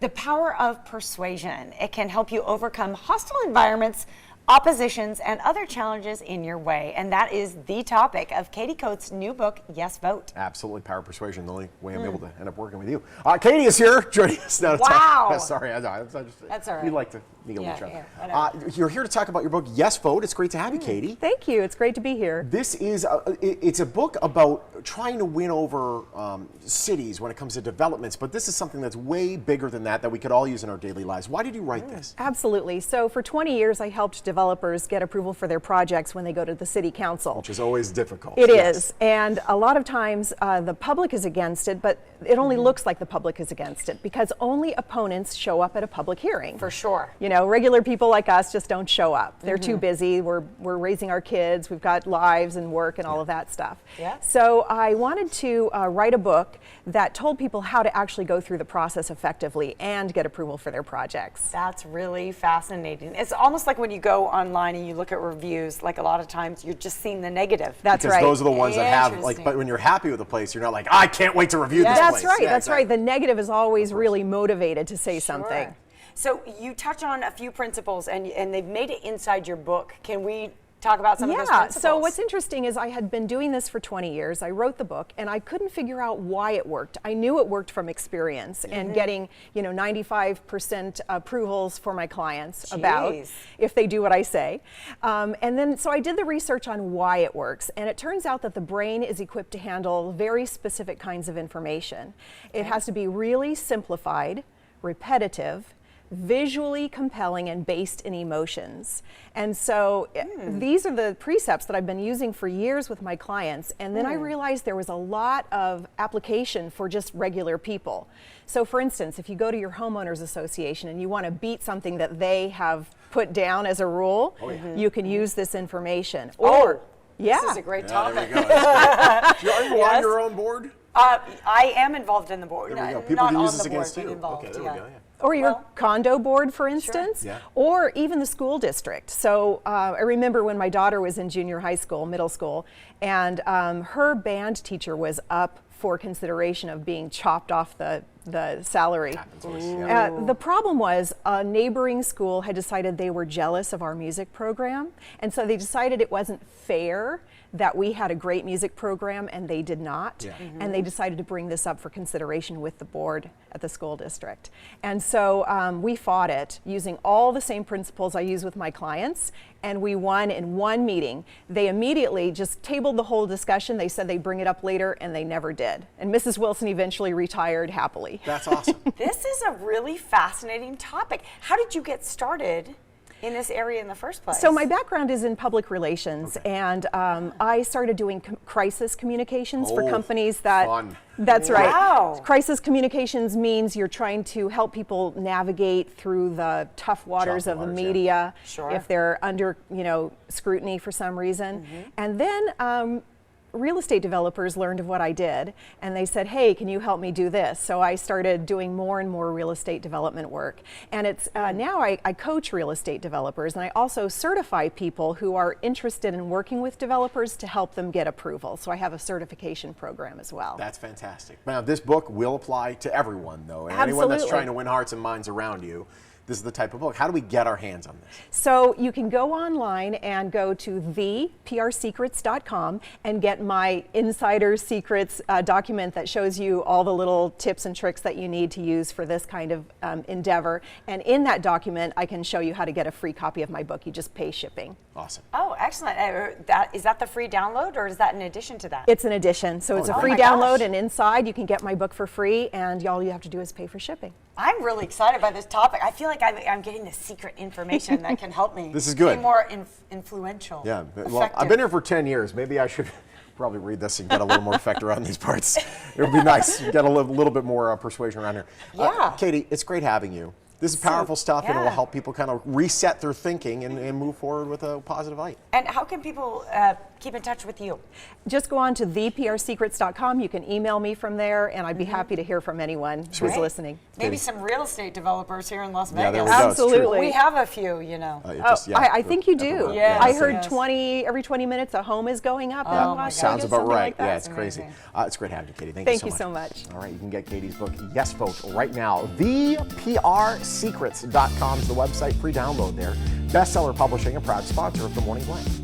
The power of persuasion. It can help you overcome hostile environments, oppositions, and other challenges in your way. And that is the topic of Katie Coates' new book, Yes Vote. Absolutely, power of persuasion, the only way I'm able to end up working with you. Katie is here, joining us now to wow. talk. Sorry, I just, that's all right. We like to needle each other. Yeah, you're here to talk about your book, Yes Vote. It's great to have you, Katie. Thank you. It's great to be here. This is it's a book about trying to win over cities when it comes to developments, but this is something that's way bigger than that we could all use in our daily lives. Why did you write this? Absolutely. So for 20 years, I helped developers get approval for their projects when they go to the city council. Which is always difficult. It is. And a lot of times the public is against it, but it only looks like the public is against it because only opponents show up at a public hearing. For sure. You know, regular people like us just don't show up. They're too busy. We're raising our kids. We've got lives and work and all of that stuff. Yeah. So I wanted to write a book that told people how to actually go through the process effectively and get approval for their projects. That's really fascinating. It's almost like when you go online and you look at reviews, like a lot of times you're just seeing the negative. That's because right. Those are the ones that have, like, but when you're happy with the place, you're not like, I can't wait to review this place. That's right. Yeah, that's exactly. right. The negative is always really motivated to say something. So you touch on a few principles and they've made it inside your book. Can we talk about some of those principles? So what's interesting is I had been doing this for 20 years. I wrote the book and I couldn't figure out why it worked. I knew it worked from experience and getting, 95% approvals for my clients about if they do what I say. And then so I did the research on why it works, and it turns out that the brain is equipped to handle very specific kinds of information. It has to be really simplified, repetitive, visually compelling, and based in emotions. And so these are the precepts that I've been using for years with my clients, and then I realized there was a lot of application for just regular people. So for instance, if you go to your homeowners association and you want to beat something that they have put down as a rule, you can use this information. Or this is a great topic. There we go. Are you on your own board? I am involved in the board. There we go. People not can use on this the board, against but you. involved. Okay, there we go. Yeah. Or your condo board, for instance, Yeah. or even the school district. So I remember when my daughter was in junior high school, middle school, and her band teacher was up for consideration of being chopped off the salary. The problem was a neighboring school had decided they were jealous of our music program, and so they decided it wasn't fair that we had a great music program and they did not. And they decided to bring this up for consideration with the board at the school district. And so we fought it using all the same principles I use with my clients, and we won in one meeting. They immediately just tabled the whole discussion. They said they'd bring it up later, and they never did. And Mrs. Wilson eventually retired happily. That's awesome. This is a really fascinating topic. How did you get started in this area in the first place? So my background is in public relations, and I started doing crisis communications for companies that. Fun. That's right. Wow. Crisis communications means you're trying to help people navigate through the tough waters of the media if they're under, scrutiny for some reason. And then real estate developers learned of what I did, and they said, hey, can you help me do this? So I started doing more and more real estate development work. And it's now I coach real estate developers, and I also certify people who are interested in working with developers to help them get approval. So I have a certification program as well. That's fantastic. Now, this book will apply to everyone, though. And anyone that's trying to win hearts and minds around you. This is the type of book. How do we get our hands on this? So you can go online and go to thePRsecrets.com and get my Insider Secrets document that shows you all the little tips and tricks that you need to use for this kind of endeavor. And in that document, I can show you how to get a free copy of my book. You just pay shipping. Awesome. Oh, excellent. Is that the free download, or is that in addition to that? It's an addition. So it's a free download, and inside you can get my book for free, and all you have to do is pay for shipping. I'm really excited by this topic. I feel like I'm getting the secret information that can help me. This is good. Be more influential. Yeah. Well, I've been here for 10 years. Maybe I should probably read this and get a little more effect around these parts. It would be nice to get a little bit more persuasion around here. Yeah. Katie, it's great having you. This is powerful stuff, and it will help people kind of reset their thinking and move forward with a positive light. And how can people keep in touch with you? Just go on to thePRsecrets.com. You can email me from there, and I'd be happy to hear from anyone who's Great. listening. Maybe some real estate developers here in Las Yeah, Vegas. there we go. It's true. Absolutely. We have a few, you know. I think you do. everywhere. Yes, I heard yes. 20 every 20 minutes a home is going up in Oh, my Las God. Sounds Vegas, about something right. like that. Yeah, it's crazy. Amazing. It's great having you, Katie. Thank you you so much. All right, you can get Katie's book, Yes Folk, right now. ThePRsecrets.com is the website. Free download there. Bestseller Publishing, a proud sponsor of The Morning Blend.